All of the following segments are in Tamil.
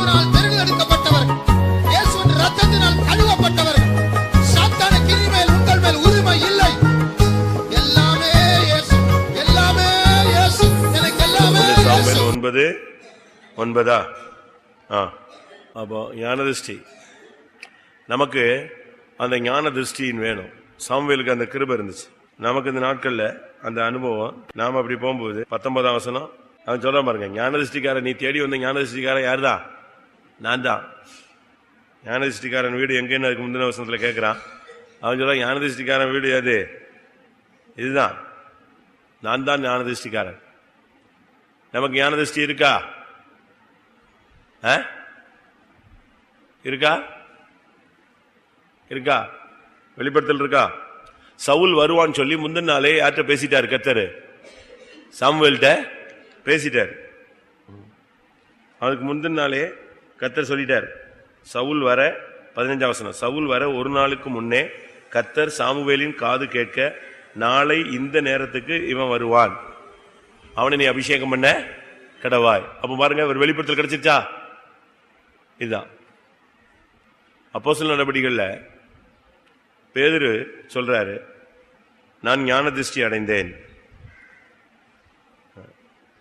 கிறிஸ்துவினால் தேர்ந்தெடுக்கப்பட்டவர்கள், இயேசுவின் இரத்தத்தினால் கழுவப்பட்டவர்கள். சாத்தான கிரிமேல் உங்கள் மேல் உரிமை இல்லை. எல்லாமே இயேசு, எல்லாமே இயேசு, எனக்கு எல்லாமே இயேசு. 9:9 அப்போ ஞான திருஷ்டி நமக்கு அந்த ஞான திருஷ்டியின் வேணும். சாமுவேலுக்கு அந்த கிருபை இருந்துச்சு. நமக்கு இந்த நாட்கள்ல அந்த அனுபவம். நாம அப்படி போகும்போது 19ஆம் வசனம் அவன் சொல்ல பாருங்க, ஞான திருஷ்டிக்காரன் நீ தேடி வந்த ஞான திருஷ்டிக்காரன் யாருதான்? நான் தான். ஞான திருஷ்டிக்காரன் வீடு எங்கன்னு அதுக்கு முந்தின வசனத்துல கேட்கிறான். அவன் சொல்ல ஞான திருஷ்டிக்காரன் வீடு அது இதுதான், நான் தான் ஞான திருஷ்டிக்காரன். நமக்கு ஞான திருஷ்டி இருக்கா? இருக்கா? இருக்கா? வெளிப்படுத்தல் இருக்கா? சவுல் வருவான்னு சொல்லி முந்தின நாளே யார்கிட்ட பேசிட்டாரு? கர்த்தர் சாமுவேல்கிட்ட பேசிட்டார். அதுக்கு முந்தின நாளே கர்த்தர் சொல்லிட்டார் சவுல் வர. 15ஆம் வசனம், சவுல் வர ஒரு நாளுக்கு முன்னே கர்த்தர் சாமுவேலின் காது கேட்க, நாளை இந்த நேரத்துக்கு இவன் வருவான், அவனை நீ அபிஷேகம் பண்ண கடவாய். அப்ப பாருங்க, ஒரு வெளிப்படுத்தல் கிடைச்சிருச்சா? இதுதான் அப்போஸ்தலர் நடவடிக்கைகள்ல பேதுரு சொல்றாரு, நான் ஞான திருஷ்டி அடைந்தேன்.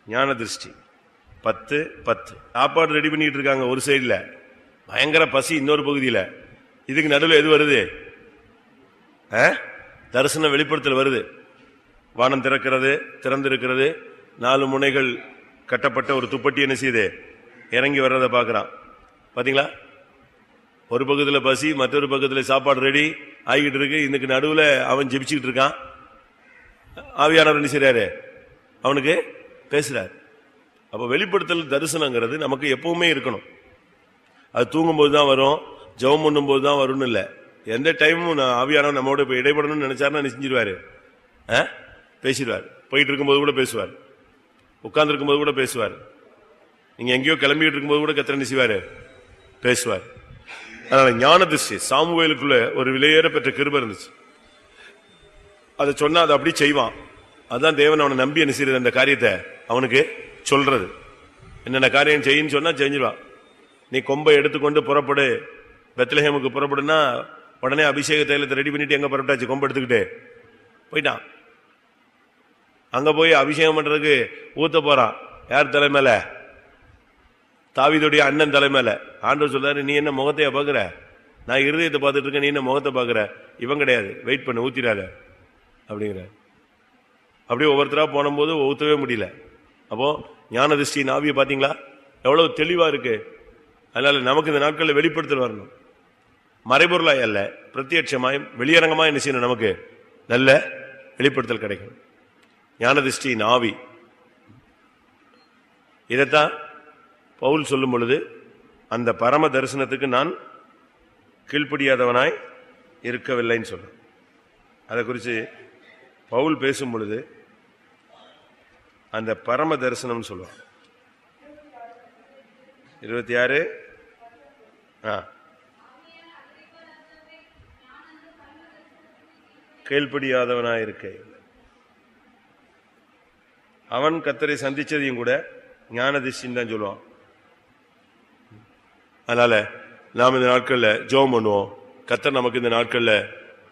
ஞான திருஷ்டி 10:10. சாப்பாடு ரெடி பண்ணிட்டு இருக்காங்க ஒரு சைடுல, பயங்கர பசி இன்னொரு பகுதியில. இதுக்கு நடுவில் எது வருது? தரிசன வெளிப்படுத்தல் வருது. வானம் திறக்கிறது, திறந்திருக்கிறது. 4 முனைகள் கட்டப்பட்ட ஒரு துப்பட்டி என்ன செய்யுது? இறங்கி வர்றதை பார்க்கிறான். பாத்தீங்களா? ஒரு பக்கத்தில் பசி, மற்றொரு பக்கத்தில் சாப்பாடு ரெடி ஆகிட்டு இருக்கு. இதுக்கு நடுவில் அவன் ஜெபிச்சுக்கிட்டு இருக்கான். ஆவியானவர் என்ன செய்றாரு? அவனுக்கு பேசுறாரு. அப்ப வெளிப்படுத்தல் தரிசனங்கிறது நமக்கு எப்பவுமே இருக்கணும். அது தூங்கும்போது தான் வரும், ஜெபம் பண்ணும் போது தான் வரும்னு இல்லை. எந்த டைமும் ஆவியானவர் நம்மோட இப்ப இடைப்படணும்னு நினைச்சாருன்னா செஞ்சிருவாரு, பேசிடுவார். போயிட்டு இருக்கும்போது கூட பேசுவார், உட்கார்ந்து இருக்கும்போது கூட பேசுவார், நீங்க எங்கேயோ கிளம்பிட்டு இருக்கும்போது கூட கர்த்தர் என்ன செய்வாரு? பேசுவார். அதனால ஞான திருஷ்டி சாமுவேலுக்குள்ள ஒரு விலையேற பெற்ற கிருபை இருந்துச்சு. அதை சொன்னா அதை அப்படி செய்வான். அதான் தேவன் அவனை நம்பி என்ன செய்யறது? அந்த காரியத்தை அவனுக்கு சொல்றது. என்னென்ன காரியம் செய்யுன்னு சொன்னா செஞ்சிருவான். நீ கொம்பை எடுத்துக்கொண்டு புறப்படு, பெத்லஹேமுக்கு புறப்படுனா உடனே அபிஷேக தைலத்தை ரெடி பண்ணிட்டு எங்க புறப்பட்டாச்சு? கொம்பை எடுத்துக்கிட்டு போயிட்டான். அங்க போய் அபிஷேகம் பண்றதுக்கு ஊத்த போறான். யார் தலைமையில? தாவீதுடைய அண்ணன் தலைமையில. ஆண்டவர் சொல்றாரு, நீ என்ன முகத்தையா பாக்குற? நான் இருதயத்தை பார்த்துட்டு இருக்கேன், நீ என்ன முகத்தை பாக்குற? இவன் கிடையாது, வெயிட் பண்ணு, ஊத்திராத அப்படிங்கிற. அப்படியே ஒவ்வொருத்தரா போனும்போது ஊத்தவே முடியல. அப்போ ஞான திருஷ்டியின் ஆவியை பாத்தீங்களா எவ்வளவு தெளிவா இருக்கு. அதனால நமக்கு இந்த நாட்களில் வெளிப்படுத்தல் வரணும். மறைபொருளாய் அல்ல, பிரத்யட்சமாய் வெளியரங்கமாய் என்ன செய்யணும்? நமக்கு நல்ல வெளிப்படுத்தல் கிடைக்கும். ஞான திருஷ்டியின் ஆவி. இதைத்தான் பவுல் சொல்லும் பொழுது, அந்த பரம தரிசனத்துக்கு நான் கீழ்ப்படியாதவனாய் இருக்கவில்லைன்னு சொல்ல. அதை குறித்து பவுல் பேசும் பொழுது அந்த பரம தரிசனம் சொல்லுவான். 26 கீழ்ப்படியாதவனாயிருக்க. அவன் கர்த்தரை சந்திச்சதையும் கூட ஞான திருஷ்டின்னு தான் சொல்லுவான். அதனால நாம் இந்த நாட்கள்ல ஜெபம் பண்ணுவோம். கர்த்தர் நமக்கு இந்த நாட்கள்ல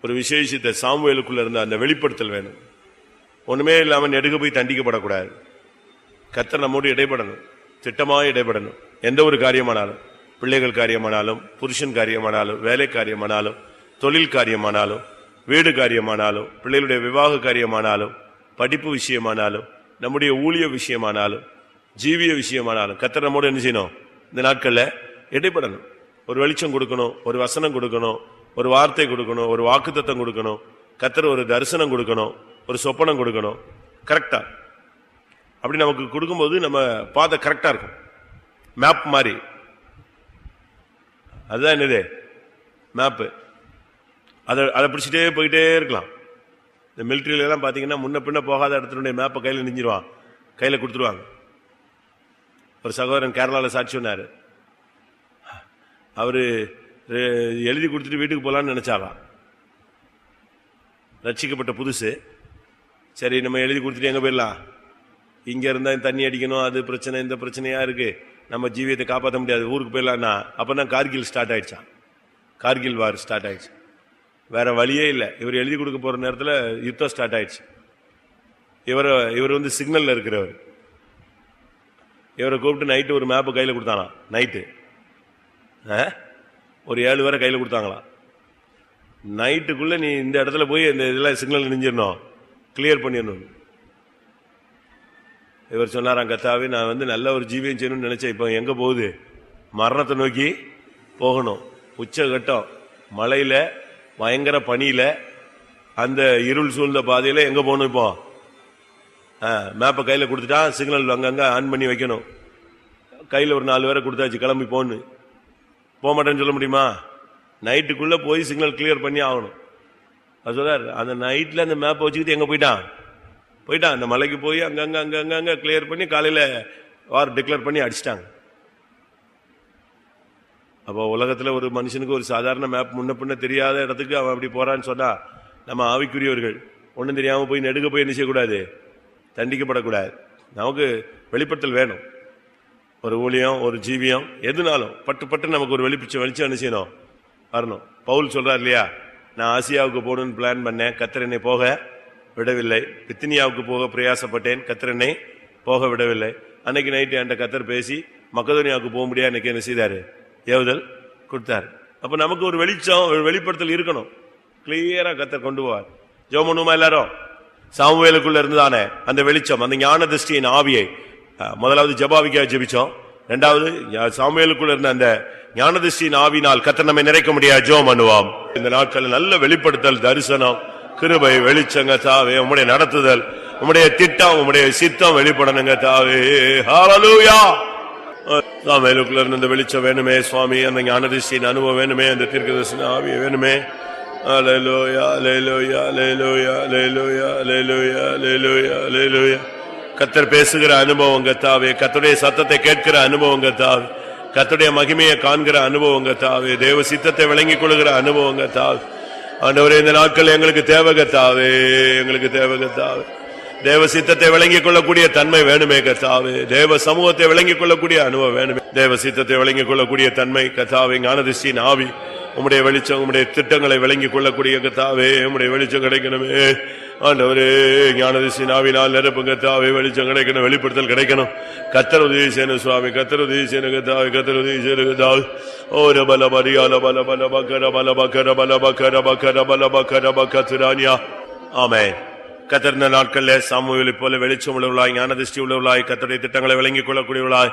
ஒரு விசேஷத்தை சாமுவேலுக்குள்ள இருந்த அந்த வெளிப்படுத்தல் வேணும். ஒண்ணுமே இல்லாம நெடுக போய் தண்டிக்கப்படக்கூடாது. கர்த்தர் நம்மோடு இடைப்படணும், திட்டமாக இடைப்படணும். எந்த ஒரு காரியமானாலும், பிள்ளைகள் காரியமானாலும், புருஷன் காரியமானாலும், வேலை காரியமானாலும், தொழில் காரியமானாலும், வீடு காரியமானாலும், பிள்ளைகளுடைய விவாக காரியமானாலும், படிப்பு விஷயமானாலும், நம்முடைய ஊழிய விஷயமானாலும், ஜீவிய விஷயமானாலும் கர்த்தர் நம்மோடு என்ன செய்யணும்? இந்த நாட்கள்ல இடைப்படணும். ஒரு வெளிச்சம் கொடுக்கணும், ஒரு வசனம் கொடுக்கணும், ஒரு வார்த்தை கொடுக்கணும், ஒரு வாக்குத்தத்தம் கொடுக்கணும். கர்த்தர் ஒரு தரிசனம் கொடுக்கணும், ஒரு சொப்பனம் கொடுக்கணும். கரெக்டா அப்படி நமக்கு கொடுக்கும்போது நம்ம பாதை கரெக்டா இருக்கும். மேப் மாதிரி. அதுதான் என்னது? மேப்பு. அதை பிடிச்சிட்டே போயிட்டே இருக்கலாம். இந்த மிலிட்டரியில எல்லாம் பாத்தீங்கன்னா முன்ன பின்ன போகாத இடத்துல மேப்பை கையில் நெஞ்சிருவான், கையில கொடுத்துருவாங்க. ஒரு சகோதரன் கேரளால சாட்சி சொன்னாரு. அவரு எழுதி கொடுத்துட்டு வீட்டுக்கு போலான்னு நினைச்சாராம். ரட்சிக்கப்பட்ட புதுசு. சரி, நம்ம எழுதி கொடுத்துட்டு எங்க போயிடலாம், இங்க இருந்தா தண்ணி அடிக்கணும், அது பிரச்சனை, இந்த பிரச்சனையா இருக்கு, நம்ம ஜீவியத்தை காப்பாற்ற முடியாது, ஊருக்கு போயிடலான்னா அப்பதான் கார்கில் ஸ்டார்ட் ஆயிடுச்சான். கார்கில் வார் ஸ்டார்ட் ஆயிடுச்சு. வேற வழியே இல்லை. இவர் எழுதி கொடுக்க போற நேரத்தில் யுத்தம் ஸ்டார்ட் ஆயிடுச்சு. இவர் வந்து சிக்னல்ல இருக்கிறவர். இவரை கூப்பிட்டு நைட்டு ஒரு மேப்பு கையில் கொடுத்தானா. நைட்டு ஒரு 7 பேரை கையில் கொடுத்தாங்களாம். நைட்டுக்குள்ள நீ இந்த இடத்துல போய் இந்த இதெல்லாம் சிக்னல் நெஞ்சிடணும், கிளியர் பண்ணிடணும். இவர் சொன்னாராம், கத்தாவே நான் வந்து நல்ல ஒரு ஜீவியம் செய்யணும்னு நினைச்சேன், இப்போ எங்க போகுது, மரணத்தை நோக்கி போகணும். உச்சகட்டம் மழையில, பயங்கர பனியில, அந்த இருள் சூழ்ந்த பாதையில எங்க போகணும்? இப்போ மேப்பை கையில கொடுத்துட்டா சிக்னல் அங்கங்க ஆன் பண்ணி வைக்கணும். கையில ஒரு 4 பேரை கொடுத்தாச்சு, கிளம்பி போன்னு. போக மாட்டேன்னு சொல்ல முடியுமா? நைட்டுக்குள்ள போய் சிக்னல் கிளியர் பண்ணி ஆகணும். அது சொல்றாரு, அந்த நைட்ல அந்த மேப்பை வச்சுக்கிட்டு எங்க போயிட்டான் அந்த மலைக்கு போய் அங்கங்க கிளியர் பண்ணி காலையில வார் டிக்ளேர் பண்ணி அடிச்சிட்டாங்க. அப்போ உலகத்துல ஒரு மனுஷனுக்கு ஒரு சாதாரண மேப் முன்ன பின்ன தெரியாத இடத்துக்கு அவன் அப்படி போறான்னு சொன்னா, நம்ம ஆவிக்குரியவர்கள் ஒன்றும் தெரியாம போய் நெடுக்க போய் என்ன செய்யக்கூடாது, தண்டிக்கப்படக்கூடாது. நமக்கு வெளிப்படுத்தல் வேணும். ஒரு ஊழியம், ஒரு ஜீவியம், எதுனாலும் பட்டு நமக்கு ஒரு வெளிச்சம் என்ன செய்யணும், வரணும். பவுல் சொல்றார் இல்லையா, நான் ஆசியாவுக்கு போகணும்னு பிளான் பண்ணேன், கர்த்தர் என்னை போக விடவில்லை. பித்தினியாவுக்கு போக பிரயாசப்பட்டேன், கர்த்தர் என்னை போக விடவில்லை. அன்னைக்கு நைட்டு என்கிட்ட கர்த்தர் பேசி மக்கதோனியாவுக்கு போக முடியாது, எனக்கு என்ன செய்தாரு, ஏவுதல் கொடுத்தாரு. அப்ப நமக்கு ஒரு வெளிச்சம், ஒரு வெளிப்படுத்தல் இருக்கணும். கிளியரா கர்த்தர் கொண்டு போவார். ஜெபம் பண்ணுமா எல்லாரும்? சாமுவேலுக்குள்ள இருந்துதானே அந்த வெளிச்சம், அந்த ஞான திருஷ்டியின் ஆவியை. முதலாவது ஜெபாவிக்காக ஜெபிச்சோம். 2வது சாமுவேலுக்குள்ள இருந்த அந்த ஞான திருஷ்டியின் ஆவினால் கர்த்தர் நம்மை நிறைக்க முடியாது. ஜெபம் பண்ணுவோம். இந்த நாட்கள் நல்ல வெளிப்படுத்தல், தரிசனம், கிருபை, வெளிச்சங்க தாவே, உம்முடைய நடத்துதல், உம்முடைய திட்டம், உம்முடைய சித்தம் வெளிப்படணுங்க தாவே. ஹல்லேலூயா. சாமுவேலுக்குள்ள இருந்த அந்த வெளிச்சம் வேணுமே சுவாமி, அந்த ஞான திருஷ்டியின் அனுபவம் வேணுமே, அந்த தீர்க்கதரிசன ஆவி வேணுமே. ஹல்லேலூயா, ஹல்லேலூயா, ஹல்லேலூயா, ஹல்லேலூயா, ஹல்லேலூயா, ஹல்லேலூயா, ஹல்லேலூயா. கர்த்தர் பேசுகிற அனுபவம் கர்த்தாவே, கர்த்தருடைய சத்தத்தை கேட்கிற அனுபவம் கர்த்தாவே, கர்த்தருடைய மகிமையை காண்கிற அனுபவம் கர்த்தாவே, தேவ சித்தத்தை விளங்கிக் கொள்கிற அனுபவம் கர்த்தாவே. ஆண்டவரே, இந்த நாட்கள் எங்களுக்கு தேவை கர்த்தாவே, எங்களுக்கு தேவை கர்த்தாவே. தேவ சித்தத்தை விளங்கிக் கொள்ளக்கூடிய தன்மை வேணுமே கர்த்தாவே. தேவ சமூகத்தை விளங்கிக் கொள்ளக்கூடிய அனுபவம் வேணுமே. தேவ சித்தத்தை விளங்கிக் கொள்ளக்கூடிய தன்மை கர்த்தாவே, ஞானதிஷ்டியின் ஆவி, உம்முடைய வெளிச்சம், உம்முடைய திட்டங்களை விளங்கிக் கொள்ளக்கூடிய கர்த்தாவே, உம்முடைய வெளிச்சம் கிடைக்கணுமே ஆண்டவரே. ஞானதிஷ்டியின் ஆவினால் நிரப்புங்க கர்த்தாவே, வெளிச்சம் கிடைக்கணும், வெளிப்படுத்தல் கிடைக்கணும். கர்த்தர் உதவி செய்யணும் சுவாமி, கர்த்தர் உதவி செய்யணும் கர்த்தாவே, கர்த்தர் உதவி செய்யணும் கர்த்தாவே. ஓர பல மரியால பல பல பக்கர பல பக்கர பல பக்கர பக்கர பல பக்கர பக்கத்துரானியா. ஆமென். கர்த்தர் இந்த நாட்களில் சாமுவேலை போல வெளிச்சம் உள்ளவர்களாய், ஞான திருஷ்டி உள்ளவர்களாய், கர்த்தருடைய திட்டங்களை விளங்கிக் கொள்ளக்கூடியவர்களாய்,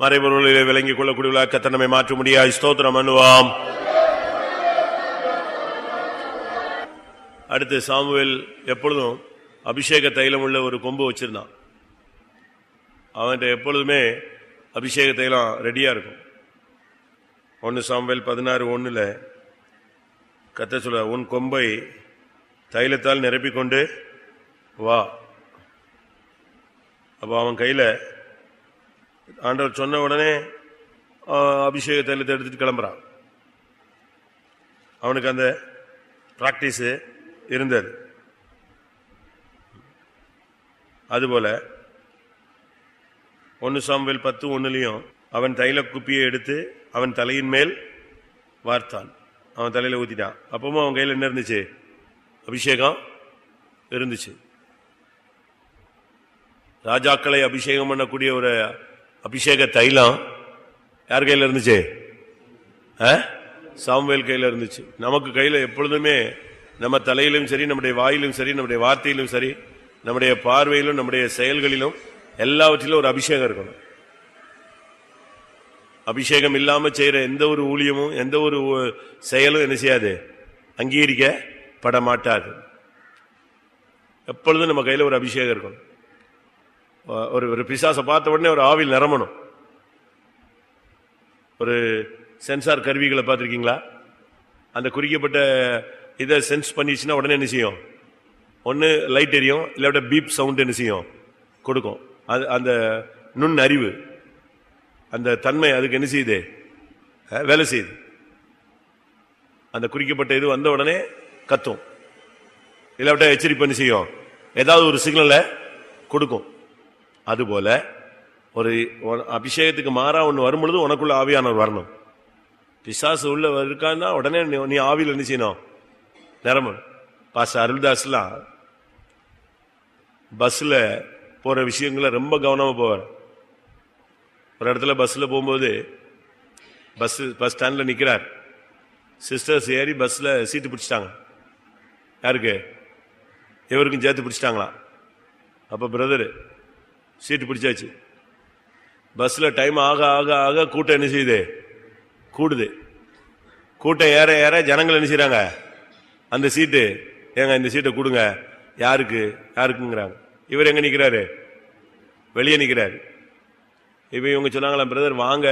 மறைபொருளிலே விளங்கிக் கொள்ளக்கூடியவர்களாய் கர்த்தர் நம்மை மாற்ற முடியாது. ஸ்தோத்திரம் பண்ணுவோம். அடுத்து சாமுவேல் எப்பொழுதும் அபிஷேக தைலம் உள்ள ஒரு கொம்பு வச்சிருந்தான். அவன்கிட்ட எப்பொழுதுமே அபிஷேக தைலம் ரெடியா இருக்கும். 1 சாமுவேல் 16:1 கர்த்தர் சொல்ற, உன் கொம்பை தைலத்தால் நிரப்பிக்கொண்டு வா. அப்போ அவன் கையில ஆண்டவர் சொன்ன உடனே அபிஷேக தைலத்தை எடுத்துட்டு கிளம்புறான். அவனுக்கு அந்த பிராக்டிஸ் இருந்தது. அதுபோல 1 சாமுவேல் 10:1 அவன் தைல குப்பியை எடுத்து அவன் தலையின் மேல் வார்த்தான். அவன் தலையில ஊத்திட்டான். அப்பவும் அவன் கையில் என்ன இருந்துச்சு, அபிஷேகம் இருந்துச்சு. ராஜாக்களை அபிஷேகம் பண்ணக்கூடிய ஒரு அபிஷேக தைலம் யார் கையில இருந்துச்சு? சாமுவேல் கையில இருந்துச்சு. நமக்கு கையில எப்பொழுதுமே நம்ம தலையிலும் சரி, நம்முடைய வாயிலும் சரி, நம்முடைய வார்த்தையிலும் சரி, நம்முடைய பார்வையிலும், நம்முடைய செயல்களிலும், எல்லாவற்றிலும் ஒரு அபிஷேகம் இருக்கணும். அபிஷேகம் இல்லாம செய்யற எந்த ஒரு ஊழியமும், எந்த ஒரு செயலும் என்ன செய்யாது, அங்கீகரிக்கப்பட மாட்டாது. எப்பொழுதும் நம்ம கையில ஒரு அபிஷேகம் இருக்கணும். ஒரு பிசாசை பார்த்த உடனே ஒரு ஆவில் நிரம்பணும். ஒரு சென்சார் கருவிகளை பார்த்திருக்கீங்களா? அந்த குறிக்கப்பட்ட இதை சென்ஸ் பண்ணிச்சுன்னா உடனே என்ன செய்யும், ஒன்னு லைட் எரியும், இல்லாட்ட பீப் சவுண்ட் என்ன செய்யும், கொடுக்கும். அது அந்த நுண் அறிவு, அந்த தன்மை அதுக்கு என்ன செய்யுது, வேலை செய்யுது. அந்த குறிக்கப்பட்ட இது வந்த உடனே கத்தும், இல்லாட்ட எச்சரிப்பு என்ன செய்யும், ஏதாவது ஒரு சிக்னலை கொடுக்கும். அதுபோல ஒரு அபிஷேகத்துக்கு மாறா ஒன்று வரும் பொழுது உனக்குள்ள ஆவியானவர் வரணும். பிசாசு உள்ள இருக்கான்னா உடனே நீ ஆவியில் என்ன செய்யணும்? நிரம்பணும். பாஸ்டர் அருள்தாஸ்லாம் பஸ்ல போற விஷயங்கள ரொம்ப கவனமா போவார். ஒரு இடத்துல பஸ்ல போகும்போது பஸ் ஸ்டாண்ட்ல நிக்கிறார். சிஸ்டர்ஸ் ஏறி பஸ்ல சீட்டு பிடிச்சிட்டாங்க. யாருக்கு? இவருக்கும் சேர்த்து பிடிச்சிட்டாங்களாம். அப்ப பிரதர் சீட்டு பிடிச்சாச்சு. பஸ்ல டைம் ஆக ஆக ஆக கூட்டம் என்ன செய்யுது? கூடுது. கூட்டம் ஏற ஏற ஜனங்கள் என்ன செய்யறாங்க? அந்த சீட்டு ஏங்க இந்த சீட்டை கொடுங்க. யாருக்கு யாருக்குங்கிறாங்க. இவர் எங்க நிக்கிறாரு? வெளியே நிக்கிறாரு. இப்ப இவங்க சொன்னாங்களா, பிரதர் வாங்க,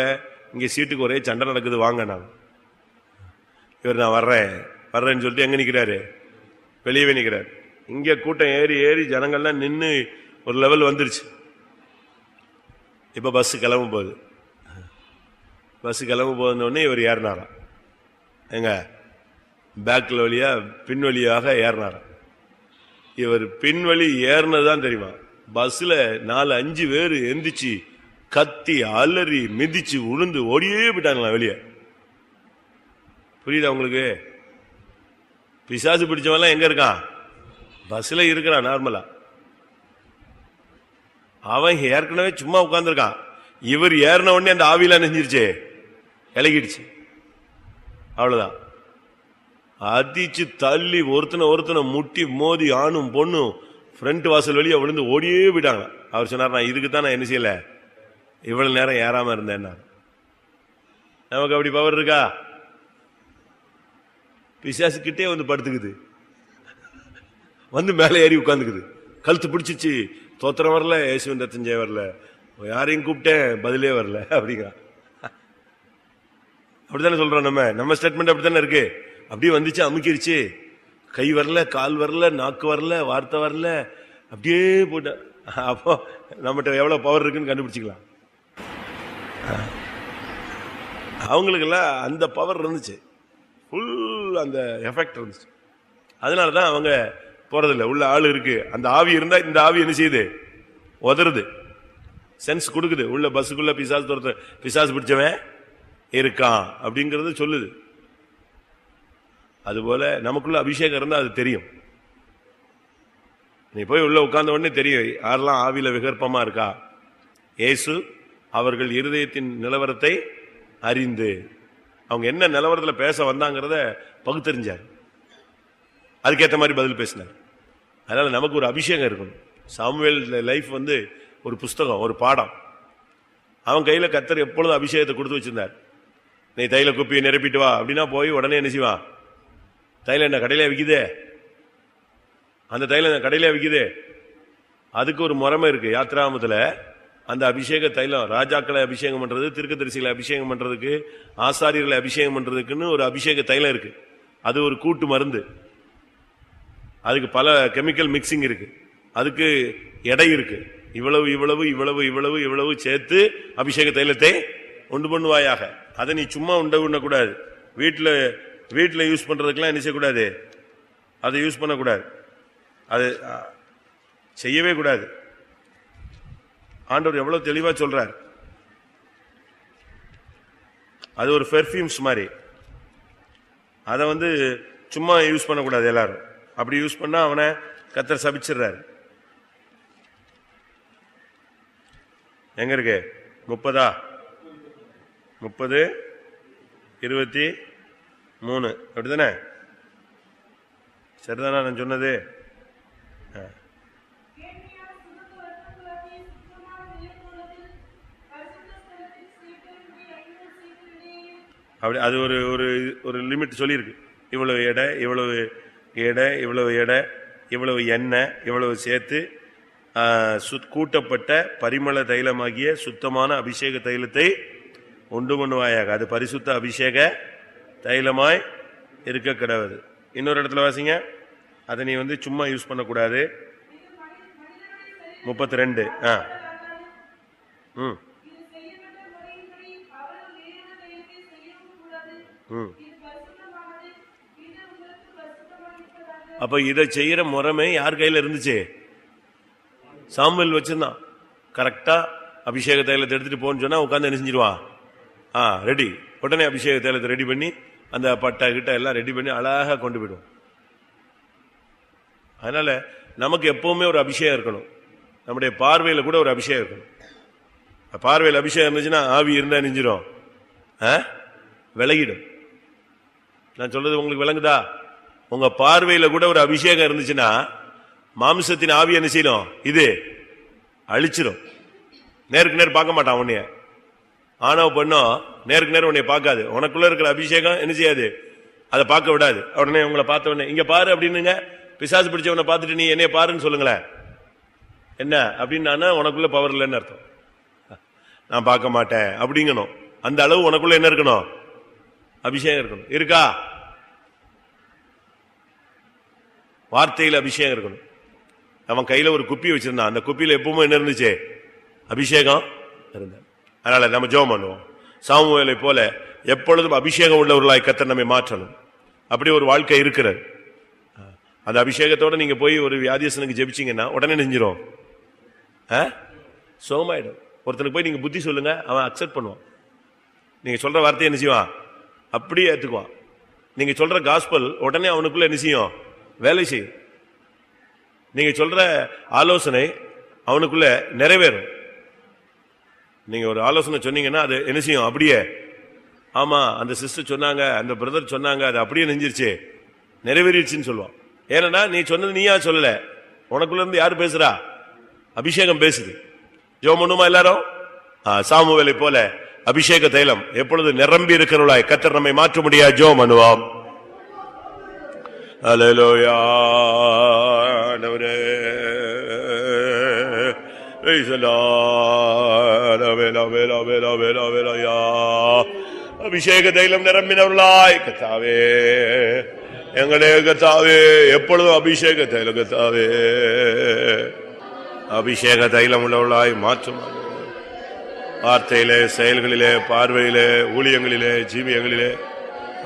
இங்க சீட்டுக்கு ஒரே சண்டை நடக்குது, வாங்க. நான் இவர் நான் வர்றேன்னு சொல்லிட்டு எங்க நிக்கிறாரு? வெளியவே நிக்கிறாரு. இங்க கூட்டம் ஏறி ஏறி ஜனங்கள்லாம் நின்று ஒரு லெவல் வந்துருச்சு. இப்ப பஸ் கிளம்ப போகுது. பஸ் கிளம்ப போகுதுன்னு இவர் ஏறினாராம். எங்க பேக்ல வழியா பின் வழியாக ஏறினாராம். இவர் பின்வழி ஏறினதுதான் தெரியுமா, பஸ்ல 4-5 பேர் எந்திரிச்சு கத்தி அலறி மிதிச்சு உளுந்து ஓடியே போயிட்டாங்களா வெளியே. புரியுதா உங்களுக்கு? பிசாசு பிடிச்சவெல்லாம் எங்க இருக்கான்? பஸ்ல இருக்கிறான். நார்மலா அவன் ஏற்கனவே சும்மா உட்கார்ந்துருக்கான். இவர் ஏறின உடனே அந்த ஆவியில நெஞ்சிருச்சு, இலகிடுச்சு. அவ்வளவுதான். அதிச்சு தள்ளி ஒருத்தனை முட்டி மோதி ஆணும் பொண்ணும் ஃப்ரண்ட் வாசல் வெளியே விழுந்து ஓடியே போயிட்டாங்க. அவர் சொன்னார், நான் இதுக்கு தான் நான் என்ன செய்யல, இவ்வளவு நேரம் ஏறாம இருந்தேன். நமக்கு அப்படி பவர் இருக்கா? பிசாசு கிட்டே வந்து படுத்துக்குது, வந்து மேலே ஏறி உட்காந்துக்குது, கழுத்து பிடிச்சிச்சு. தோத்திரம் வரல, இயேசுவின் ரத்தம் ஜெயம் வரல, யாரையும் கூப்பிட்டேன் பதிலே வரல அப்படிங்கிறான். அப்படித்தானே சொல்றோம். நம்ம ஸ்டேட்மெண்ட் அப்படித்தானே இருக்கு. அப்படியே வந்துச்சு, அமுக்கிருச்சு. கை வரல, கால் வரல, நாக்கு வரல, வார்த்தை வரல, அப்படியே போட்ட. அப்போ நம்மகிட்ட எவ்வளவு பவர் இருக்குன்னு கண்டுபிடிச்சிக்கலாம். அவங்களுக்கெல்லாம் அந்த பவர் இருந்துச்சு, ஃபுல் அந்த எஃபெக்ட் இருந்துச்சு. அதனாலதான் அவங்க போறதில்லை. உள்ள ஆள் இருக்கு, அந்த ஆவி இருந்தா இந்த ஆவி என்ன செய்யுது? உதறுது, சென்ஸ் கொடுக்குது. உள்ள பஸ்ஸுக்குள்ள பிசாசு பிடிச்சவன் இருக்கான் அப்படிங்கறது சொல்லுது. அதுபோல நமக்குள்ள அபிஷேகம் இருந்தா அது தெரியும். நீ போய் உள்ள உட்கார்ந்த உடனே தெரியும் யாரெல்லாம் ஆவியில விகற்பமா இருக்கா. இயேசு அவர்கள் இருதயத்தின் நிலவரத்தை அறிந்து அவங்க என்ன நிலவரத்தில் பேச வந்தாங்கிறத பகுத்தறிஞ்சார். அதுக்கேற்ற மாதிரி பதில் பேசினார். அதனால நமக்கு ஒரு அபிஷேகம் இருக்கணும். சாமுவேல் லைஃப் வந்து ஒரு புஸ்தகம், ஒரு பாடம். அவன் கையில கர்த்தர் எப்பொழுதும் அபிஷேகத்தை கொடுத்து வச்சிருந்தார். நீ தைல குப்பியை நிரப்பிட்டு வா அப்படின்னா போய் உடனே என்ன செய்வான்? தைல என்ன கடையில விக்குதே, அந்த தைல கடையில விக்குதே. அதுக்கு ஒரு முறைமை இருக்கு. யாத்ராமத்துல அந்த அபிஷேக தைலம், ராஜாக்களை அபிஷேகம் பண்றது, தீர்க்கதரிசிகளை அபிஷேகம் பண்றதுக்கு, ஆசாரியர்களை அபிஷேகம் பண்றதுக்குன்னு ஒரு அபிஷேக தைலம் இருக்கு. அது ஒரு கூட்டு மருந்து. அதுக்கு பல கெமிக்கல் மிக்சிங் இருக்கு. அதுக்கு எடை இருக்கு. இவ்வளவு இவ்வளவு இவ்வளவு இவ்வளவு இவ்வளவு சேர்த்து அபிஷேக தைலத்தை உண்டு பண்ணுவாயாக. அதை நீ சும்மா உண்ணக்கூடாது. வீட்டுல யூஸ் பண்றதுக்கெல்லாம் என்ன செய்யக்கூடாது? அதை யூஸ் பண்ணக்கூடாது. அது செய்யவே கூடாது. ஆண்டவர் எவ்வளவு தெளிவா சொல்றார். அது ஒரு பெர்ஃபியூம்ஸ் மாதிரி. அதை வந்து சும்மா யூஸ் பண்ணக்கூடாது எல்லாரும். அப்படி யூஸ் பண்ணா அவனை கர்த்தர் சபிச்சிடுறாரு. எங்க இருக்கு? 30 23 அப்படிதானே? சரிதானா நான் சொன்னது? அப்படி அது ஒரு லிமிட் சொல்லியிருக்கு. இவ்வளவு எடை, இவ்வளவு எடை, இவ்வளவு எடை, இவ்வளவு எண்ணெய், இவ்வளவு சேர்த்து கூட்டப்பட்ட பரிமள தைலமாகிய சுத்தமான அபிஷேக தைலத்தை உண்டு பண்ணுவாயாக. அது பரிசுத்த அபிஷேக தைலமாய் இருக்க கிடவது. இன்னொரு இடத்துல வாசிங்க. அதை நீ வந்து சும்மா யூஸ் பண்ணக்கூடாது. 32 அப்ப இதை செய்யற முறைமை யார் கையில இருந்துச்சு? சாமுவேல் வச்சிருந்தான். கரெக்டா அபிஷேக தைலத்தை எடுத்துட்டு போன்னு சொன்னா உட்காந்து என்ன செஞ்சிருவான்? ரெடி. உடனே அபிஷேக தைலத்தை ரெடி பண்ணி அந்த பட்டை கிட்ட எல்லாம் ரெடி பண்ணி அழகா கொண்டு போயிடுவோம். அதனால நமக்கு எப்பவுமே ஒரு அபிஷேகம் இருக்கணும். நம்முடைய பார்வையில கூட ஒரு அபிஷேகம் இருக்கணும். பார்வையில் அபிஷேகம் இருந்துச்சுன்னா ஆவி இருந்தா நெஞ்சிரும், விலகிடும். நான் சொல்றது உங்களுக்கு விளங்குதா? உங்க பார்வையில கூட ஒரு அபிஷேகம் இருந்துச்சுன்னா மாம்சத்தின் ஆவி என்ன செய்யணும்? இது அழிச்சிடும். நேருக்கு நேர் பார்க்க மாட்டான் உன்னைய. ஆணவ பெண்ணும் நேருக்கு நேரம் உன்னைய பார்க்காது. உனக்குள்ள இருக்கிற அபிஷேகம் என்ன செய்யாது? அதை பார்க்க விடாது. உடனே உங்களை பார்த்த உடனே இங்க பாரு அப்படின்னுங்க. பிசாசு பிடிச்சவனை பார்த்துட்டு நீ என்னைய பாருன்னு சொல்லுங்களேன். என்ன அப்படின்னு உனக்குள்ள பவர் இல்லைன்னு அர்த்தம். நான் பார்க்க மாட்டேன் அப்படிங்கணும். அந்த அளவு உனக்குள்ள என்ன இருக்கணும்? அபிஷேகம் இருக்கணும். இருக்கா? வார்த்தையில் அபிஷேகம் இருக்கணும். அவன் கையில ஒரு குப்பி வச்சிருந்தான். அந்த குப்பியில எப்பவுமே என்ன இருந்துச்சு? அபிஷேகம் இருந்த. அதனால நம்ம ஜெபம் பண்ணுவோம். சாமுவேலை போல எப்பொழுதும் அபிஷேகம் உள்ளவர்களாய் கர்த்தர் நம்மை மாற்றணும். அப்படி ஒரு வாழ்க்கை இருக்கிறது. அந்த அபிஷேகத்தோட நீங்க போய் ஒரு வியாதியஸ்தனுக்கு ஜெபிச்சீங்கன்னா உடனே நெஞ்சிரும், சோகமாயிடும். ஒருத்தனுக்கு போய் நீங்க புத்தி சொல்லுங்க, அவன் அக்செப்ட் பண்ணுவான். நீங்க சொல்ற வார்த்தையை என்ன செய்வான்? அப்படியே ஏத்துக்குவான். நீங்க சொல்ற காஸ்பல் உடனே அவனுக்குள்ள என்ன செய்யும்? வேலை செய்யும். நீங்க சொல்ற ஆலோசனை அவனுக்குள்ள நிறைவேறும். நீங்க ஒரு ஆலோசனை சொன்னீங்கன்னா அது என்ன செய்யும்? அப்படியே, ஆமா அந்த சிஸ்டர் சொன்னாங்க, அந்த பிரதர் சொன்னாங்க, அது அப்படியே நெஞ்சிருச்சு, நிறைவேறிடுச்சுன்னு சொல்லுவான். ஏன்னா நீ சொன்னது நீயா சொல்லல, உனக்குள்ள இருந்து யாரு பேசுறா? அபிஷேகம் பேசுது. ஜெபம் பண்ணுமா எல்லாரும்? சாமுவேலை போல அபிஷேக தைலம் எப்பொழுது நிரம்பி இருக்கிறவளாய் கர்த்தர் நம்மை மாற்ற முடியாது. ஜெபம் பண்ணுவோம். அல்லேலூயா. அபிஷேக தைலம் நிரம்பினவர்களாய் கர்த்தாவே, எங்களே கர்த்தாவே, எப்பொழுதும் அபிஷேக தைலம் கர்த்தாவே, அபிஷேக தைலம் உள்ளவர்களாய் மாற்றும். வார்த்தையிலே, செயல்களிலே, பார்வையிலே, ஊழியங்களிலே, ஜீவியங்களிலே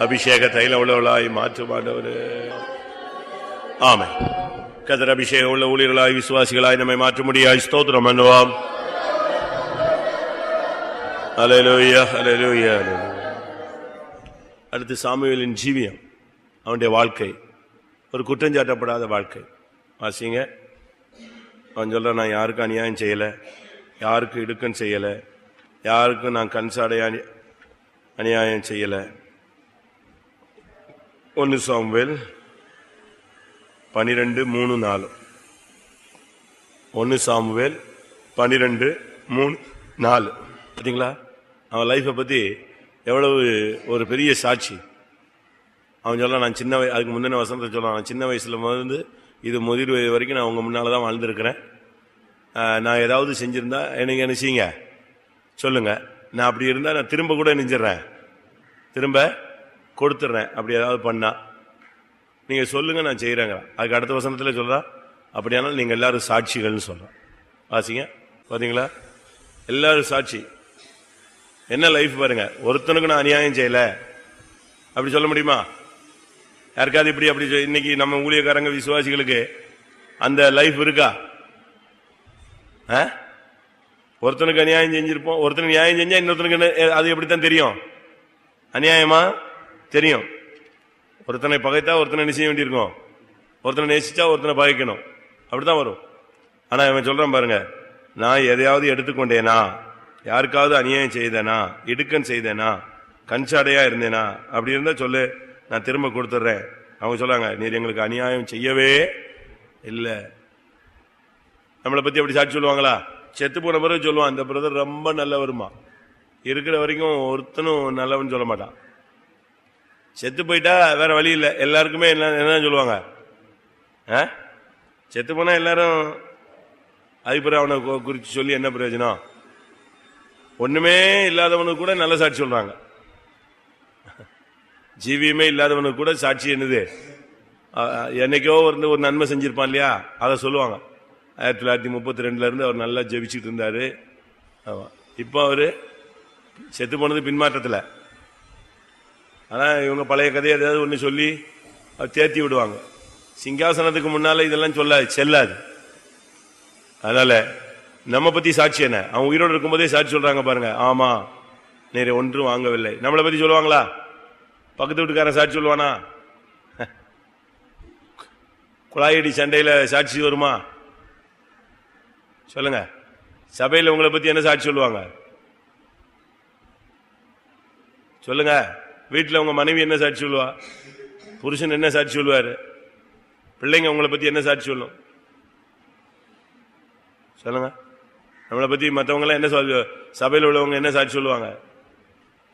அபிஷேக தைலம் உள்ளவர்களாய் மாற்றும் ஆண்டவரே. ஆமென். கர்த்தர் அபிஷேகம் உள்ள ஊழியர்களாய் விசுவாசிகளாய் நம்மை மாற்ற முடியாது. ஸ்தோத்திரம் பண்ணுவோம். அல்லேலூயா, அல்லேலூயா, அல்லேலூயா. அடுத்து சாமுவேலின் ஜீவியம், அவனுடைய வாழ்க்கை ஒரு குற்றஞ்சாட்டப்படாத வாழ்க்கை. வாசிங்க. அவன் சொல்ற, நான் யாருக்கும் அநியாயம் செய்யல, யாருக்கும் இடுக்கன் செய்யல, யாருக்கும் நான் கண்சாடைய அநியாயம் செய்யல. 1 சாமுவேல் 12:3-4. 1 சாமுவேல் 12:3-4. பார்த்தீங்களா அவன் லைஃபை பத்தி எவ்வளவு ஒரு பெரிய சாட்சி. அவன் சொல்ல, நான் சின்ன அதுக்கு முந்தின வசனத்தை சொல்ல, நான் சின்ன வயசுல வந்து இது முதிர் வயது வரைக்கும் நான் உங்க முன்னாலதான் வாழ்ந்திருக்கிறேன். நான் ஏதாவது செஞ்சிருந்தா எனக்கு என்ன செய்யுங்க சொல்லுங்க. நான் அப்படி இருந்தா நான் திரும்ப கூட நெஞ்சிடறேன், திரும்ப கொடுத்துட்றேன். அப்படி ஏதாவது பண்ணா நீங்க சொல்லுங்க, நான் செய்யறேங்க. அதுக்கு அடுத்த வசனத்துல சொல்றா, அப்படியானால் நீங்க எல்லாரும் சாட்சிகள்னு சொல்றோம். வாசிங்க. பாத்தீங்களா, எல்லாரும் சாட்சி. என்ன லைஃப் பாருங்க. ஒருத்தனுக்கு நான் அநியாயம் செய்யல அப்படி சொல்ல முடியுமா? யாருக்காவது இப்படி அப்படி இன்னைக்கு நம்ம ஊழியக்காரங்க விசுவாசிகளுக்கு அந்த லைஃப் இருக்கா? ஒருத்தனுக்கு அநியாயம் செஞ்சிருப்போம். ஒருத்தனுக்கு நியாயம் செஞ்சா இன்னொருத்தனுக்கு அது எப்படித்தான் தெரியும்? அநியாயமா தெரியும். ஒருத்தனை பகைத்தா ஒருத்தனை என்ன செய்ய வேண்டியிருக்கும்? ஒருத்தனை நேசிச்சா ஒருத்தனை பகைக்கணும். அப்படித்தான் வரும். ஆனா இவன் சொல்றான் பாருங்க, நான் எதையாவது எடுத்துக்கொண்டேனா, யாருக்காவது அநியாயம் செய்தேனா, இடுக்கன் செய்தேனா, கண்சாடையா இருந்தேனா, அப்படி இருந்தா சொல்லு, நான் திரும்ப கொடுத்துட்றேன். அவங்க சொல்றாங்க, நீர் எங்களுக்கு அநியாயம் செய்யவே இல்லை. நம்மளை பத்தி அப்படி சாட்சி சொல்லுவாங்களா? செத்து போன பிறகு சொல்லுவான், அந்த பிரதர் ரொம்ப நல்லவருமா. இருக்கிற வரைக்கும் ஒருத்தனும் நல்லவன் சொல்ல மாட்டான். செத்து போயிட்டா வேற வழி இல்லை. எல்லாருக்குமே என்ன சொல்லுவாங்க? செத்து போனா எல்லாரும் அதுக்கப்புறம் அவனை குறித்து சொல்லி என்ன பிரயோஜனம்? ஒண்ணுமே இல்லாதவனுக்கு கூட நல்ல சாட்சி சொல்றாங்க. ஜீவியமே இல்லாதவனுக்கு கூட சாட்சி என்னது? என்னைக்கோ ஒரு நன்மை செஞ்சிருப்பான் இல்லையா, அதை சொல்லுவாங்க. 1932 இருந்து அவர் நல்லா ஜெபிச்சுட்டு இருந்தாரு. இப்போ அவரு செத்து போனது பின்மாற்றத்தில். ஆனா இவங்க பழைய கதையை ஏதாவது ஒண்ணு சொல்லி தேர்த்தி விடுவாங்க. சிங்காசனத்துக்கு முன்னால இதெல்லாம் செல்லாது. அதனால நம்ம பத்தி சாட்சி என்ன? அவன் உயிரோடு இருக்கும்போதே சாட்சி சொல்றாங்க பாருங்க. ஆமா நேரே ஒன்றும் வாங்கவில்லை. நம்மளை பத்தி சொல்லுவாங்களா? பக்கத்து வீட்டுக்காரன் சாட்சி சொல்லுவானா? குழாயடி சண்டையில சாட்சி வருமா? சொல்லுங்க. சபையில உங்களை பத்தி என்ன சாட்சி சொல்லுவாங்க? சொல்லுங்க. வீட்டுல உங்க மனைவி என்ன சாட்சி சொல்லுவா? புருஷன் என்ன சாட்சி சொல்லுவாரு? பிள்ளைங்க உங்களை பத்தி என்ன சாட்சி சொல்லும்? சொல்லுங்க. நம்மளை பத்தி மற்றவங்க எல்லாம் என்ன சபையில் உள்ளவங்க என்ன சாட்சி சொல்லுவாங்க?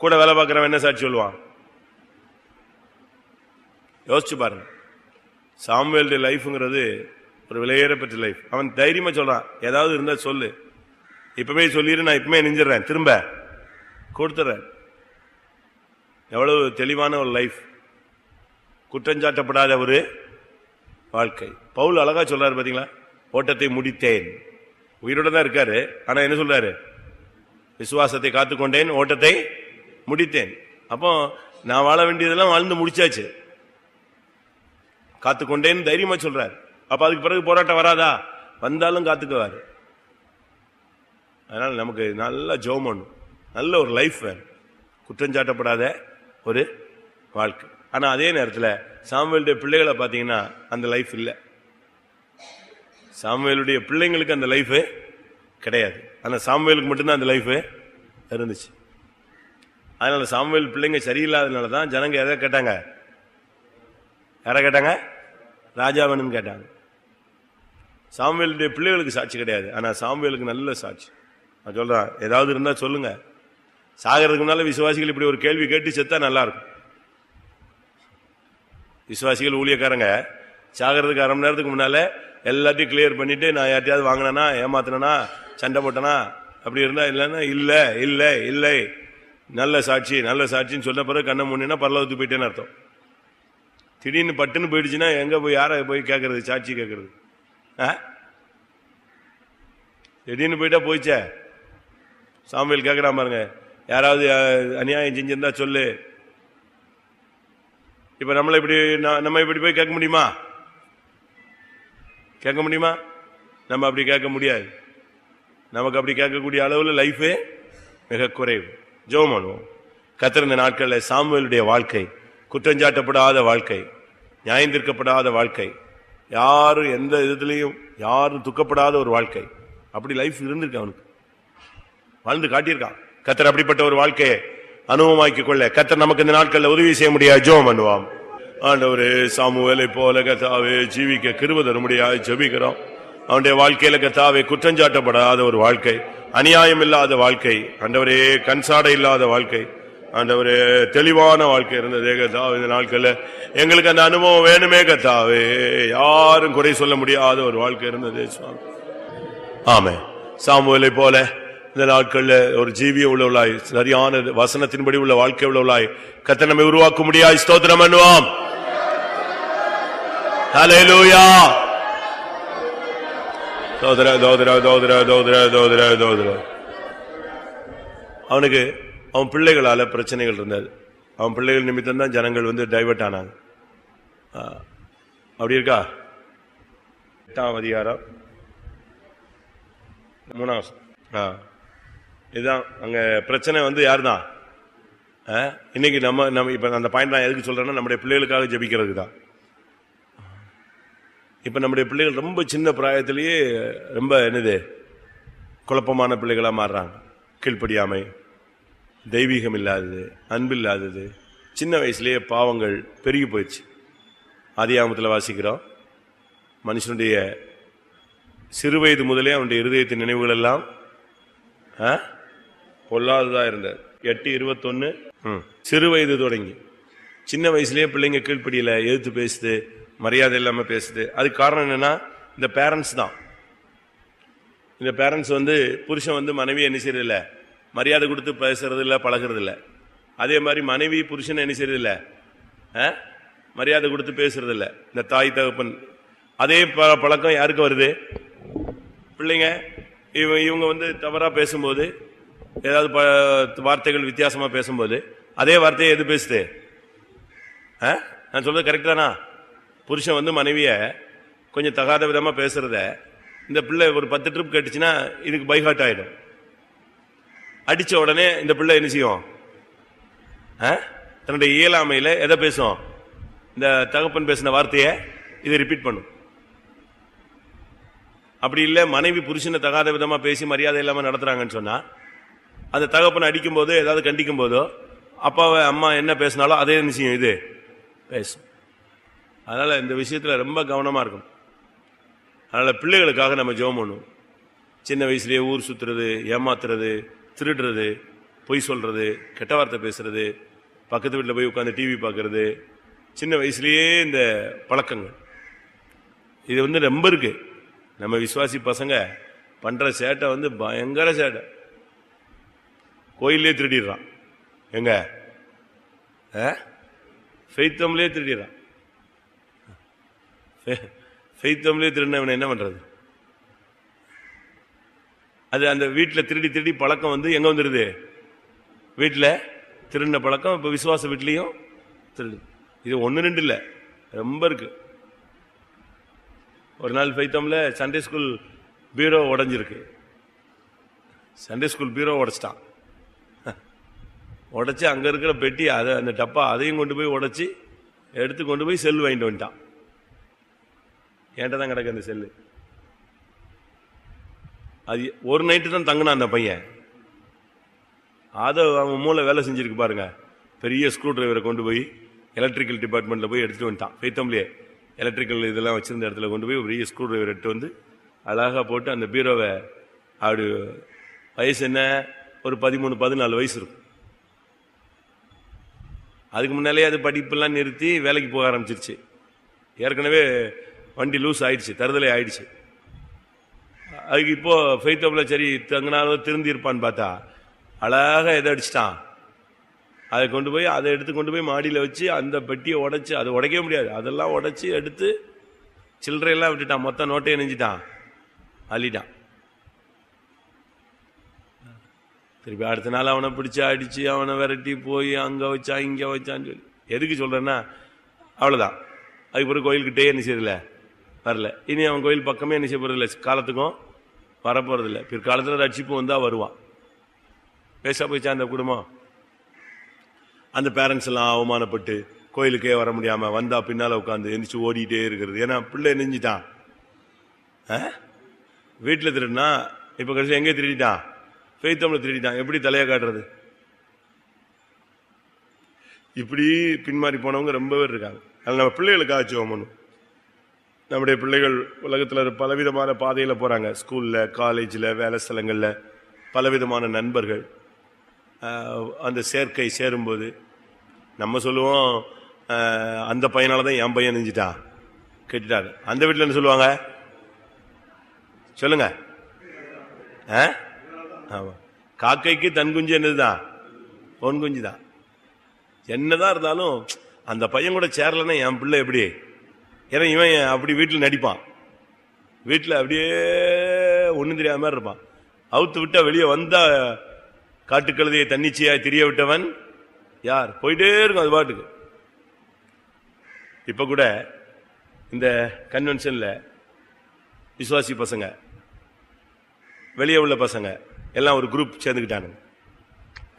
கூட வேலை பார்க்கிறவன் என்ன சாட்சி சொல்லுவான்? யோசிச்சு பாருங்க. சாமுவேலுடைய லைஃப்ங்கிறது ஒரு விலையேறப்பட்ட லைஃப். அவன் தைரியமா சொல்றான், ஏதாவது இருந்தா சொல்லு, இப்பவே சொல்லிடு, நான் இப்பவே நெஞ்சிடறேன், திரும்ப கொடுத்துறேன். எவ்வளவு தெளிவான ஒரு லைஃப், குற்றஞ்சாட்டப்படாத ஒரு வாழ்க்கை. பவுல் அழகா சொல்றாரு பாத்தீங்களா? ஓட்டத்தை முடித்தேன். உயிரோட தான் இருக்காரு, ஆனா என்ன சொல்றாரு? விசுவாசத்தை காத்துக்கொண்டேன், ஓட்டத்தை முடித்தேன். அப்போ நான் வாழ வேண்டியதெல்லாம் வாழ்ந்து முடிச்சாச்சு, காத்துக்கொண்டேன்னு தைரியமா சொல்றாரு. அப்ப அதுக்கு பிறகு போராட்டம் வராதா? வந்தாலும் காத்துக்குவாரு. அதனால நமக்கு நல்ல ஜெபம் பண்ணும், நல்ல ஒரு லைஃப் வேணும், குற்றஞ்சாட்டப்படாத ஒரு வாழ்க்கை. ஆனா அதே நேரத்தில் சாமுவேலுடைய பிள்ளைகளை பார்த்தீங்கன்னா அந்த லைஃப் இல்லை. சாமுவேலுடைய பிள்ளைங்களுக்கு அந்த லைஃப் கிடையாது. ஆனா சாமுவேலுக்கு மட்டும்தான் அந்த லைஃப் இருந்துச்சு. அதனால சாமுவேல் பிள்ளைங்க சரியில்லாதனால தான் ஜனங்க எதை கேட்டாங்க? யாரை கேட்டாங்க? ராஜாவனுன்னு கேட்டாங்க. சாமுவேலுடைய பிள்ளைகளுக்கு சாட்சி கிடையாது, ஆனா சாமுவேலுக்கு நல்ல சாட்சி. நான் சொல்றேன், ஏதாவது இருந்தா சொல்லுங்க. சாகிறதுக்கு முன்னால விசுவாசிகள் இப்படி ஒரு கேள்வி கேட்டு செத்தா நல்லா இருக்கும். விசுவாசிகள் ஊழியக்காரங்க சாகிறதுக்கு அரை மணி நேரத்துக்கு முன்னால எல்லாத்தையும் கிளியர் பண்ணிட்டு, நான் யார்ட்டையாவது வாங்கினா, ஏமாத்தினா, சண்டை போட்டனா, அப்படி இருந்தா இல்லைன்னா இல்லை இல்லை இல்லை, நல்ல சாட்சி நல்ல சாட்சின்னு சொன்ன பிறகு கண்ணை முன்னா பரலோகத்துக்கு போயிட்டேன்னு அர்த்தம். திடீர்னு பட்டுன்னு போயிடுச்சுன்னா எங்க போய் யாரை போய் கேட்கறது? சாட்சி கேட்கறது? திடீர்னு போயிட்டா போயிச்சே. சாமுவேல் கேட்கறான் பாருங்க, யாராவது அநியாயம் செஞ்சிருந்தா சொல்லு. இப்ப நம்மள இப்படி நம்ம இப்படி போய் கேட்க முடியுமா? கேட்க முடியுமா? நம்ம அப்படி கேட்க முடியாது. நமக்கு அப்படி கேட்கக்கூடிய அளவுல லைஃபே மிக குறைவு. ஜெபம் பண்ணுவோம். கர்த்தர் இந்த நாட்களில் சாமுவேலுடைய வாழ்க்கை குற்றஞ்சாட்டப்படாத வாழ்க்கை, நியாயந்தீர்க்கப்படாத வாழ்க்கை, யாரும் எந்த விதத்திலையும் யாரும் துக்கப்படாத ஒரு வாழ்க்கை, அப்படி லைஃப் இருந்திருக்கு. அவனுக்கு வாழ்ந்து காட்டியிருக்கான். கர்த்தர் அப்படிப்பட்ட ஒரு வாழ்க்கையை அனுபவமாக்கிக் கொள்ள கர்த்தர் நமக்கு இந்த நாட்களில் உதவி செய்ய முடியாது. ஜெபம் பண்ணுவோம். ஆண்டவரே, சாமுவேலை போல கர்த்தாவே ஜீவிக்க கிருபை தர முடியாது ஜெபிக்கிறோம். அவனுடைய வாழ்க்கையில கர்த்தாவே குற்றஞ்சாட்டப்படாத ஒரு வாழ்க்கை, அநியாயம் இல்லாத வாழ்க்கை, ஆண்டவரே கண்சாடை இல்லாத வாழ்க்கை, ஆண்டவரே தெளிவான வாழ்க்கை இருந்ததே கர்த்தாவே. இந்த நாட்கள்ல எங்களுக்கு அந்த அனுபவம் வேணுமே கர்த்தாவே. யாரும் குறை சொல்ல முடியாத ஒரு வாழ்க்கை இருந்ததே சுவாமி. ஆமென். சாமுவேலை போல இந்த நாட்கள்ல ஒரு ஜீவிய உள்ளவளாய், சரியான வசனத்தின்படி உள்ள வாழ்க்கை உள்ளவளாய் கர்த்தர் நம்மை உருவாக்க முடியாது. ஸ்தோத்திரம் பண்ணுவோம். ஹல்லேலூயா. தோதர தோதர தோதர தோதர தோதர தோதர. அவனுக்கு அவன் பிள்ளைகளால பிரச்சனைகள் இருந்தது. அவன் பிள்ளைகள் நிமித்தம் தான் ஜனங்கள் டைவர்ட் ஆனாங்க. அப்படி இருக்கா? 8ஆம் அதிகாரம் 3 இதுதான் அங்க பிரச்சனை. யாருதான் இன்னைக்கு நம்ம இப்ப அந்த பாயிண்ட் நான் எதுக்கு சொல்றேன்னா, நம்முடைய பிள்ளைகளுக்காக ஜெபிக்கிறதுக்கு தான். இப்ப நம்முடைய பிள்ளைகள் ரொம்ப சின்ன பிராயத்திலேயே ரொம்ப குழப்பமான பிள்ளைகளா மாறுறாங்க. கீழ்ப்படியாமை, தெய்வீகம் இல்லாதது, அன்பு இல்லாதது, சின்ன வயசுலேயே பாவங்கள் பெருகி போயிடுச்சு. ஆதியாகமத்தில் வாசிக்கிறோம், மனுஷனுடைய சிறுவயது முதலே அவனுடைய இருதயத்தின் நினைவுகள் எல்லாம் பொல்லாததா இருந்தது. 8:21. சிறு வயது தொடங்கி சின்ன வயசுலயே பிள்ளைங்க கீழ்ப்படியில, எதிர்த்து பேசுது, மரியாதை இல்லாம பேசுது. அதுக்கு காரணம் என்னன்னா இந்த பேரண்ட்ஸ் தான். இந்த பேரண்ட்ஸ் புருஷன் மனைவி என்ன செய்யறது இல்ல, மரியாதை கொடுத்து பேசுறது இல்ல, பழகிறது இல்ல. அதே மாதிரி மனைவி புருஷன் என்ன செய்யறது இல்ல, மரியாதை கொடுத்து பேசுறது இல்ல. இந்த தாய் தகப்பன் அதே பழக்கம் யாருக்கு வருது? பிள்ளைங்க. இவங்க தவறா பேசும்போது, ஏதாவது வார்த்தைகள் வித்தியாசமா பேசும்போது அதே வார்த்தையை எது பேசுது? நான் சொல்றது கரெக்ட் தானா? புருஷன் மனைவிய கொஞ்சம் தகாத விதமா பேசுறத இந்த பிள்ளை ஒரு 10 ட்ரிப் கேட்டுச்சுன்னா இதுக்கு பைஹார்ட் ஆயிடும். அடிச்ச உடனே இந்த பிள்ளை என்ன செய்யும்? தன்னுடைய இயலாமையில எதை பேசும்? இந்த தகப்பன் பேசின வார்த்தையை இதை ரிப்பீட் பண்ணும். அப்படி இல்லை மனைவி புருஷனை தகாத விதமா பேசி மரியாதை இல்லாம நடத்துறாங்கன்னு சொன்னா அந்த தகப்பனை அடிக்கும் போதோ ஏதாவது கண்டிக்கும் போதோ அப்பாவை அம்மா என்ன பேசினாலும் அதே விஷயம் இது பேசும். அதனால இந்த விஷயத்துல ரொம்ப கவனமா இருக்கும். அதனால பிள்ளைகளுக்காக நம்ம ஜெபம் பண்ணுவோம். சின்ன வயசுலயே ஊர் சுத்துறது, ஏமாத்துறது, திருடுறது, பொய் சொல்றது, கெட்ட வார்த்தை பேசுறது, பக்கத்து வீட்டில் போய் உட்காந்து டிவி பார்க்கறது, சின்ன வயசுலயே இந்த பழக்கங்கள் இது ரொம்ப இருக்கு. நம்ம விசுவாசி பசங்க பண்ற சேட்டை பயங்கர சேட்டை. கோயிலே திருடிடுறான். எங்க ஃபெய்த்தம்லே திருடிடுறான். ஃபெய்த்தம்லே திருடினவனை என்ன பண்றது? அது அந்த வீட்டில் திருடி திருடி பழக்கம் எங்க வந்துருது? வீட்டில் திருடின பழக்கம் இப்ப விசுவாச வீட்லயும் திருடு. இது 1-2 இல்லை, ரொம்ப இருக்கு. ஒரு நாள் ஃபைத்தம்ல சண்டே ஸ்கூல் பீரோ உடைஞ்சிருக்கு. சண்டே ஸ்கூல் பீரோ உடைச்சிட்டான். உடைச்சு அங்க இருக்கிற பெட்டி அதை அந்த டப்பா அதையும் கொண்டு போய் உடைச்சி எடுத்து கொண்டு போய் செல் வாங்கிட்டு வந்துட்டான். என்கிட்ட தான் கிடக்கு அந்த செல்லு. அது ஒரு நைட்டு தான் தங்கினான் அந்த பையன். அதை அவன் மூளை வேலை செஞ்சிருக்கு பாருங்க. பெரிய ஸ்க்ரூ டிரைவரை கொண்டு போய் எலக்ட்ரிக்கல் டிபார்ட்மெண்ட்ல போய் எடுத்துட்டு வந்துட்டான். ஃபைத்தம்லேயே எலக்ட்ரிக்கல் இதெல்லாம் வச்சிருந்த இடத்துல கொண்டு போய் பெரிய ஸ்க்ரூ டிரைவர் எடுத்து அழகா போட்டு அந்த பீரோவை அப்படி வயசு என்ன ஒரு 13-14 வயசு இருக்கும். அதுக்கு முன்னாலே அது படிப்பெல்லாம் நிறுத்தி வேலைக்கு போக ஆரம்பிச்சிருச்சு. ஏற்கனவே வண்டி லூஸ் ஆயிடுச்சு, தருதலை ஆயிடுச்சு. அதுக்கு இப்போ ஃபைத்தம்ல சரி தங்கினாலும் திருந்தி இருப்பான்னு பார்த்தா அழகா எதை அடிச்சிட்டான். அதை கொண்டு போய் அதை எடுத்து கொண்டு போய் மாடியில் வச்சு அந்த பெட்டியை உடைச்சு, அதை உடைக்கவே முடியாது, அதெல்லாம் உடைச்சி எடுத்து சில்லறையெல்லாம் விட்டுட்டான். மொத்த நோட்டையை நெஞ்சிட்டான், அள்ளிட்டான். திருப்பி அடுத்த நாள் அவனை பிடிச்சி அடிச்சு அவனை விரட்டி போய் அங்க வச்சா இங்க வச்சான்னு சொல்லி. எதுக்கு சொல்றேன்னா அவ்வளவுதான். அதுக்கு பிறகு கோயில்கிட்டே என்ன செய்யறதில்ல, வரல. இனி அவன் கோயில் பக்கமே என்ன செய்ய போறதில்லை, காலத்துக்கும் வரப்போறதில்லை. பிற்காலத்தில் ரட்சிப்பு வந்தா வருவான். பேசா போயிச்சா அந்த குடும்பம். அந்த பேரண்ட்ஸ் எல்லாம் அவமானப்பட்டு கோயிலுக்கே வர முடியாம வந்தா பின்னால உட்காந்து எந்திரிச்சு ஓடிட்டே இருக்கிறது. ஏன்னா பிள்ளை நெஞ்சிட்டான். வீட்டுல திருடினா இப்ப கடைசி எங்கே திருடிட்டான்? ஃபெய்த்தம்ல திருடிட்டான். எப்படி தலையை காட்டுறது? இப்படி பின்மாறி போனவங்க ரொம்ப பேர் இருக்காங்க. அதில் நம்ம பிள்ளைகளுக்காக ஜெபம். நம்முடைய பிள்ளைகள் உலகத்தில் பலவிதமான பாதையில் போறாங்க. ஸ்கூல்ல, காலேஜில், வேலை ஸ்தலங்களில் பலவிதமான நண்பர்கள். அந்த சேர்க்கை சேரும்போது நம்ம சொல்லுவோம் அந்த பையனால தான் என் பையன் நெஞ்சிட்டான், கெட்டுட்டாரு. அந்த வீட்டில் என்ன சொல்லுவாங்க சொல்லுங்க? ஆமா, காக்கைக்கு தன் குஞ்சு என்னதுதான், பொன் குஞ்சு தான். என்னதான் இருந்தாலும் அந்த பையன் கூட சேரலன்னா என் பிள்ளை எப்படி? ஏன்னா இவன் அப்படி வீட்டில் நடிப்பான். வீட்டில் அப்படியே ஒன்றும் தெரியாத மாதிரி இருப்பான். அவுத்து விட்டா வெளியே வந்தா காட்டுக்கழுதையை தன்னிச்சையாய் திரிய விட்டவன் யார்? போயிட்டே இருக்கும் அது பாட்டுக்கு. இப்ப கூட இந்த கன்வென்ஷன்ல விசுவாசி பசங்க, வெளியே உள்ள பசங்க எல்லாம் ஒரு குரூப் சேர்ந்துக்கிட்டானுங்க.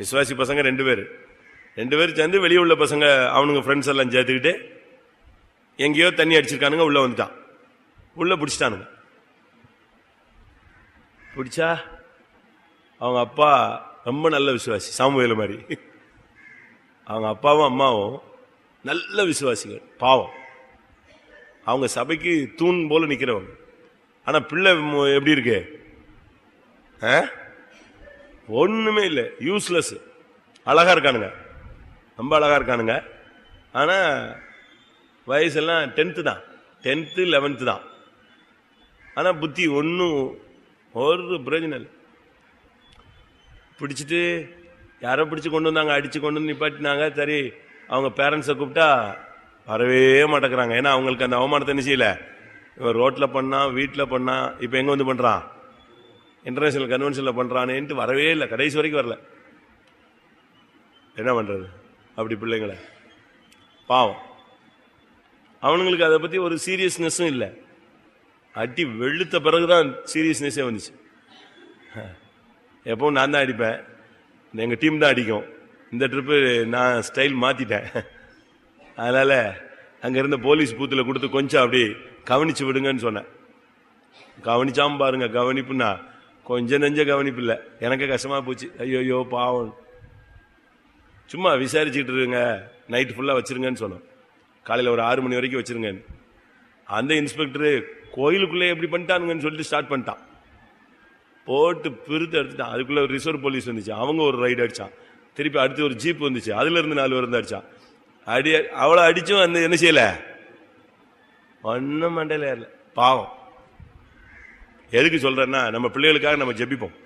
விசுவாசி பசங்க 2 பேர் சேர்ந்து வெளியே உள்ள பசங்க அவனுங்க ஃப்ரெண்ட்ஸ் எல்லாம் சேர்த்துக்கிட்டு எங்கேயோ தண்ணி அடிச்சிருக்கானுங்க. உள்ள வந்துட்டான். உள்ள பிடிச்சிட்டானுங்க. பிடிச்சா அவங்க அப்பா ரொம்ப நல்ல விசுவாசி, சாமுவேல் மாதிரி. அவங்க அப்பாவும் அம்மாவும் நல்ல விசுவாசிகள். பாவம், அவங்க சபைக்கு தூண் போல நிக்கிறவங்க. ஆனா பிள்ளை எப்படி இருக்கு? ஒண்ணுமே இல்லை, யூஸ்லெஸ். அழகா இருக்கானுங்க, ரொம்ப அழகா இருக்கானுங்க. ஆனா வயசெல்லாம் 10th தான், 10th 11th தான். ஆனா புத்தி ஒன்னும் ஒரு பிரயோஜனம் இல்லை. பிடிச்சிட்டு யாரோ பிடிச்சு கொண்டு வந்தாங்க, அடிச்சு கொண்டு வந்து நிப்பாட்டினாங்க. சரி, அவங்க பேரண்ட்ஸை கூப்பிட்டா வரவே மாட்டேங்கிறாங்க. ஏன்னா அவங்களுக்கு அந்த அவமானத்தை என்ன செய்யல. இவன் ரோட்ல பண்ணா, வீட்டுல பண்ணா, இப்ப எங்க வந்து பண்றான், இன்டர்நேஷனல் கன்வென்ஷன்ல பண்றானேன்ட்டு வரவே இல்லை. கடைசி வரைக்கும் வரல. என்ன பண்றது அப்படி பிள்ளைங்களை? பாவம், அவனுங்களுக்கு அதை பத்தி ஒரு சீரியஸ்னஸும் இல்லை. அடி வெளுத்த பிறகுதான் சீரியஸ்னஸே வந்துச்சு. எப்பவும் நான் தான் அடிப்பேன், எங்க டீம் தான் அடிக்கும். இந்த ட்ரிப்பு நான் ஸ்டைல் மாத்திட்டேன். அதனால அங்க இருந்த போலீஸ் பூத்துல கொடுத்து கொஞ்சம் அப்படி கவனிச்சு விடுங்கன்னு சொன்னேன். கவனிச்சாம பாருங்க, கவனிப்புன்னா கொஞ்சம் நெஞ்ச கவனிப்பு இல்லை. எனக்கு கஷ்டமா போச்சு. ஐயோ பாவம், சும்மா விசாரிச்சுட்டு இருங்க, நைட் ஃபுல்லா வச்சிருங்கன்னு சொன்னோம். காலையில் ஒரு 6 மணி வரைக்கும் வச்சிருங்க. அந்த இன்ஸ்பெக்டரு கோயிலுக்குள்ளே எப்படி பண்ணிட்டானுங்கன்னு சொல்லிட்டு ஸ்டார்ட் பண்ணிட்டான். போட்டு பிரித்து எடுத்துட்டான். அதுக்குள்ள ஒரு ரிசர்வ் போலீஸ் வந்துச்சு, அவங்க ஒரு ரைடு அடிச்சான். திருப்பி அடுத்து ஒரு ஜீப் வந்துச்சு, அதுல இருந்து 4 பேர் அடிச்சான். அவளை அடிச்சும் அந்த என்ன செய்யல, ஒன்னும் மண்டையில ஏறல. பாவம். எதுக்கு சொல்றேன்னா, நம்ம பிள்ளைகளுக்காக நம்ம ஜெபிப்போம்.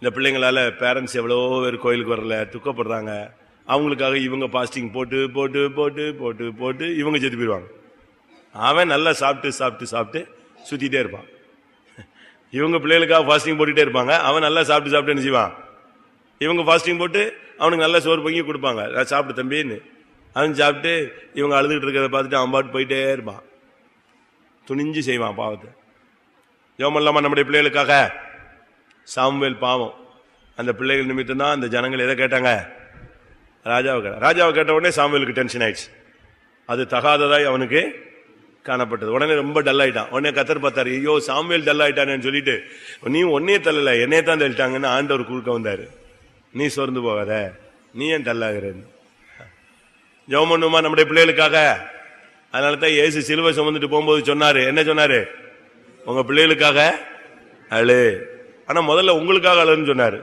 இந்த பிள்ளைங்களால பேரண்ட்ஸ் எவ்வளோ பேர் கோயிலுக்கு வரல, துக்கப்படுறாங்க. அவங்களுக்காக இவங்க பாஸ்டிங் போட்டு போட்டு போட்டு போட்டு போட்டு இவங்க செத்து போயிடுவாங்க. அவன் நல்லா சாப்பிட்டு சாப்பிட்டு சாப்பிட்டு சுத்திட்டே இருப்பான். இவங்க பிள்ளைகளுக்காக ஃபாஸ்டிங் போட்டுட்டே இருப்பாங்க. அவன் நல்லா சாப்பிட்டு சாப்பிட்டு என்ன செய்வான், இவங்க ஃபாஸ்டிங் போட்டு அவனுக்கு நல்லா சோறு பொங்கி கொடுப்பாங்க, சாப்பிட்டு தம்பின்னு. அவன் சாப்பிட்டு இவங்க அழுதுகிட்டு இருக்கிறத பார்த்துட்டு அவன் பாட்டு போயிட்டே இருப்பான். துணிஞ்சு செய்வான் பாவத்தை. ஜெபம் இல்லாம நம்முடைய பிள்ளைகளுக்காக. சாமுவேல் பாவம், அந்த பிள்ளைகள் நிமித்தம் தான் அந்த ஜனங்கள் எதை கேட்டாங்க, ராஜாவை கேட்ட உடனே சாமுவேலுக்கு டென்ஷன் ஆயிடுச்சு. அது தகாததாய் அவனுக்கு காணப்பட்டது. உடனே ரொம்ப டல் ஆயிட்டான். உடனே கத்தர் பார்த்தாரு, ஐயோ சாமுவேல் டல் ஆயிட்டானு சொல்லிட்டு, நீ ஒன்னே தள்ளல, என்னையே தான் தள்ளிட்டாங்கன்னு ஆண்டவர் குறுக்க வந்தாரு. நீ சோர்ந்து போகாத, நீ ஏன் டல் ஆகுற. ஜெபம் பண்ணுமா நம்முடைய பிள்ளைகளுக்காக. அதனால தான் இயேசு சிலுவை சுமந்துட்டு போகும்போது சொன்னாரு, என்ன சொன்னாரு, உங்க பிள்ளைகளுக்காக அழு, ஆனா முதல்ல உங்களுக்காக அழுன்னு சொன்னாரு.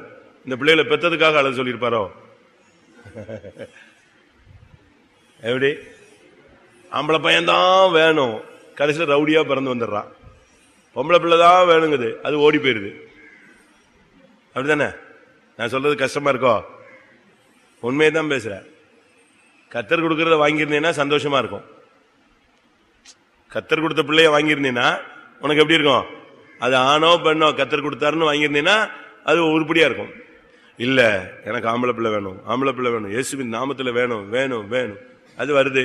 இந்த பிள்ளைகளை பெற்றதுக்காக அழு சொல்லியிருப்பாரோ? எப்படி ஆம்பளை பையன்தான் வேணும், கடைசியில் ரவுடியா பிறந்து வந்துடுறான். பொம்பளை பிள்ளை தான் வேணுங்குது, அது ஓடி போயிருது. அப்படித்தானே? நான் சொல்றது கஷ்டமா இருக்கோ? உண்மையை தான் பேசுறேன். கத்தர் கொடுக்கறத வாங்கியிருந்தீங்கன்னா சந்தோஷமா இருக்கும். கத்தர் கொடுத்த பிள்ளைய வாங்கியிருந்தீங்கன்னா உனக்கு எப்படி இருக்கும்? அது ஆணோ பெண்ணோ கத்தர் கொடுத்தாருன்னு வாங்கியிருந்தீங்கன்னா அது உருப்படியா இருக்கும். இல்ல, எனக்கு ஆம்பளை பிள்ளை வேணும், ஆம்பளை பிள்ளை வேணும், இயேசுவின் நாமத்துல வேணும் வேணும் வேணும், அது வருது.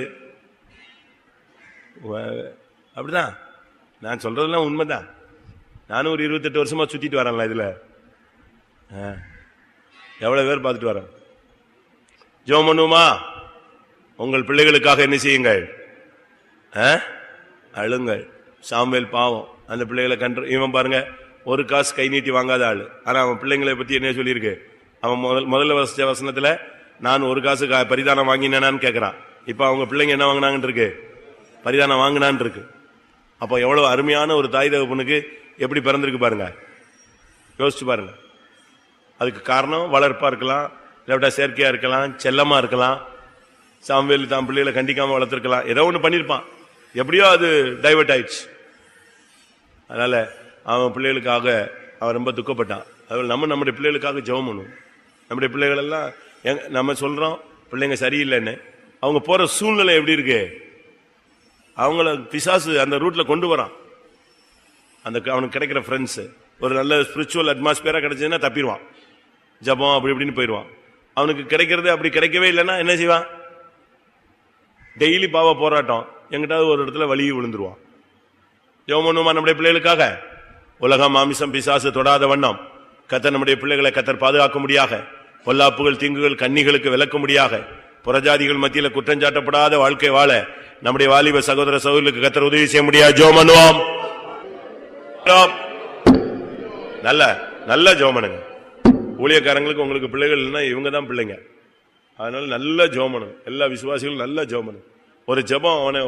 அப்படிதான் நான் சொல்றதெல்லாம் உண்மைதான். நானும் ஒரு 28 வருஷமா சுத்திட்டு வரேன்ல, இதுல எவ்வளவு பேர் பார்த்துட்டு வரேன். ஜெபம் பண்ணுவோமா? உங்கள் பிள்ளைகளுக்காக என்ன செய்யுங்கள், அழுங்கள். சாமுவேல் பாவம், அந்த பிள்ளைகளை கண்டு. இவன் பாருங்க, ஒரு காசு கை நீட்டி வாங்காத ஆளு. ஆனா அவன் பிள்ளைங்களை பத்தி என்ன சொல்லியிருக்கு? அவன் முதல்ல வசனத்துல நான் ஒரு காசு பரிதானம் வாங்கினேனான்னு கேட்கிறான். இப்ப அவங்க பிள்ளைங்க என்ன வாங்கினாங்கன்னு இருக்கு, பரிதானம் வாங்கினான் இருக்கு. அப்போ எவ்வளவு அருமையான ஒரு தாய் தகப்பனுக்கு எப்படி பிறந்திருக்கு பாருங்க, யோசிச்சு பாருங்க. அதுக்கு காரணம் வளர்ப்பா இருக்கலாம், இல்லாவிட்டா செயற்கையா இருக்கலாம், செல்லமா இருக்கலாம். சாமுவேல் தான் பிள்ளைகளை கண்டிக்காம வளர்த்திருக்கலாம், ஏதோ ஒண்ணு பண்ணிருப்பான். எப்படியோ அது டைவர்ட் ஆயிடுச்சு. அதனால அவன் பிள்ளைகளுக்காக அவன் ரொம்ப துக்கப்பட்டான். அதுபோல் நம்முடைய பிள்ளைகளுக்காக ஜெபம் பண்ணுவோம். நம்முடைய பிள்ளைகள் எல்லாம் நம்ம சொல்றோம் பிள்ளைங்க சரியில்லைன்னு, அவங்க போற சூழ்நிலை எப்படி இருக்கு, அவங்கள பிசாசு அந்த ரூட்ல கொண்டு வரான். அந்த அவனுக்கு கிடைக்கிற ஃப்ரெண்ட்ஸ் ஒரு நல்ல ஸ்பிரிச்சுவல் அட்மாஸ்பியரா கிடைச்சதுன்னா தப்பிடுவான், ஜபம் அப்படி இப்படின்னு போயிடுவான். அவனுக்கு கிடைக்கிறது அப்படி கிடைக்கவே இல்லைன்னா என்ன செய்வான், டெய்லி பாவ போராட்டம், எங்கிட்டாவது ஒரு இடத்துல வலியை விழுந்துருவான். ஜெபம் பண்ணுமா நம்முடைய பிள்ளைகளுக்காக. உலகம் மாமிசம் பிசாசு தொடாத வண்ணம் கத்தர் நம்முடைய பிள்ளைகளை கத்தர் பாதுகாக்க முடியாக, பொல்லாப்புகள் தீங்குகள் கன்னிகளுக்கு விலக்க முடியாக, புறஜாதிகள் மத்தியில் குற்றஞ்சாட்டப்படாத வாழ்க்கை வாழ நம்முடைய வாலிப சகோதர சகோதரர்களுக்கு கத்தர் உதவி செய்ய முடியாது. ஜெபம் பண்ணுவோம். நல்ல நல்ல ஜெபம் பண்ணுங்க. ஊழியக்காரங்களுக்கு உங்களுக்கு பிள்ளைகள் இல்லைன்னா இவங்க தான் பிள்ளைங்க. அதனால நல்ல ஜெபம் பண்ணுங்க. எல்லா விசுவாசிகளும் நல்ல ஜெபம் பண்ணுங்க. ஒரு ஜெபம் அவனை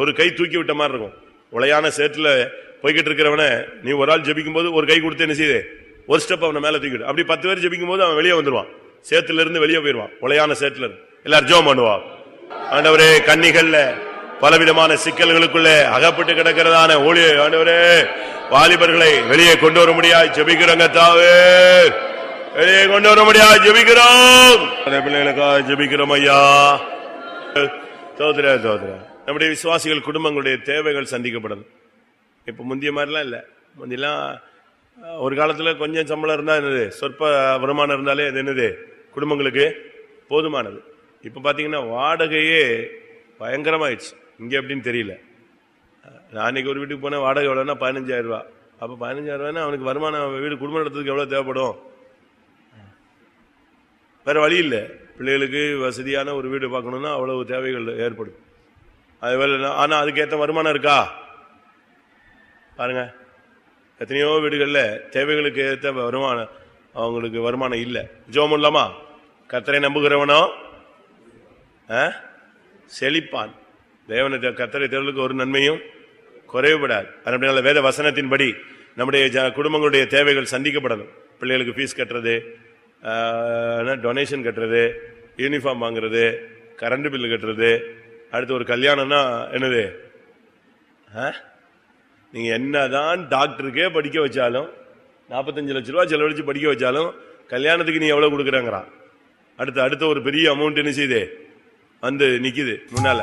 ஒரு கை தூக்கி விட்ட மாதிரி இருக்கும். உளையான சேற்றுல போய்கிட்டு இருக்கிறவன நீ ஒரு ஆள் ஜெபிக்கும் போது ஒரு கை கொடுத்து என்ன செய்யுது, ஒரு ஸ்டெப் அவனை மேல தூக்கிட்டு, அப்படி 10 பேர் ஜெபிக்கும் போது அவன் வெளியே வந்துருவான், சேத்துல இருந்து வெளியே போயிடுவான், உளையான சேத்துல இருந்து. எல்லாரும் ஜெபம் பண்ணுவான். ஆண்டவரே, கன்னிகள்ல பலவிதமான சிக்கல்களுக்குள்ளே அகப்பட்டு கிடக்கிறதான ஊழிய ஆண்டவரே வாலிபர்களை வெளியே கொண்டு வர முடியாது ஜெபிக்கிறோங்க. தாவே வெளியே கொண்டு வர முடியாது ஜெபிக்கிறோம். பிள்ளைகளுக்காக ஜெபிக்கிறோம் ஐயா. சோதர சோதர நம்முடைய விசுவாசிகள் குடும்பங்களுடைய தேவைகள் சந்திக்கப்படணும். இப்ப முந்திய மாதிரிலாம் இல்ல. முந்தியெல்லாம் ஒரு காலத்துல கொஞ்சம் சம்பளம் இருந்தா என்னது, சொற்ப வருமானம் இருந்தாலே அது என்னது குடும்பங்களுக்கு போதுமானது. இப்ப பாத்தீங்கன்னா வாடகையே பயங்கரமாயிடுச்சு. இங்க எப்படின்னு தெரியல. நான் அன்னைக்கு ஒரு வீட்டுக்கு போனேன், வாடகை எவ்வளோன்னா 15,000 ரூபா. அப்போ 15,000 ரூபாய்னா அவனுக்கு வருமானம் வீடு குடும்பம் நடத்துறதுக்கு எவ்வளோ தேவைப்படும்? வேற வழி இல்லை. பிள்ளைகளுக்கு வசதியான ஒரு வீடு பார்க்கணும்னா அவ்வளவு தேவைகள் ஏற்படும். அதுவேளை ஆனால் அதுக்கேற்ற வருமானம் இருக்கா பாருங்க. எத்தனையோ வீடுகளில் தேவைகளுக்கு ஏற்ற வருமானம் அவங்களுக்கு வருமானம் இல்லை. ஜெபம் இல்லாமா? கர்த்தரை நம்புகிறவனோ செழிப்பான். தேவனை கர்த்தரை தேவனுக்கு ஒரு நன்மையும் குறைவுபடாது. அதனால வேத வசனத்தின்படி நம்முடைய குடும்பங்களுடைய தேவைகள் சந்திக்கப்படணும். பிள்ளைகளுக்கு ஃபீஸ் கட்டுறது, டொனேஷன் கட்டுறது, யூனிஃபார்ம் வாங்குறது, கரண்ட் பில்லு கட்டுறது, அடுத்து ஒரு கல்யாணம்னா என்னது, நீங்க என்னதான் டாக்டருக்கே படிக்க வச்சாலும் 45 லட்சம் ரூபா செலவழிச்சு படிக்க வச்சாலும் கல்யாணத்துக்கு நீ எவ்வளவு கொடுக்குறாங்கிறான். அடுத்த ஒரு பெரிய அமௌண்ட் என்ன செய்யுது வந்து நிக்குது முன்னால.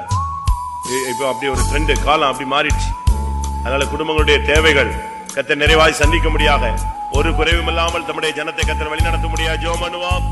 இப்போ அப்படி ஒரு ட்ரெண்ட், காலம் அப்படி மாறிடுச்சு. அதனால குடும்பங்களுடைய தேவைகள் கர்த்தர் நிறைவாய் சந்திக்க முடியாக, ஒரு குறைவும் இல்லாமல் தம்முடைய ஜனத்தை கர்த்தர் வழி நடத்த முடியாது. ஜெபம் பண்ணுவோம்.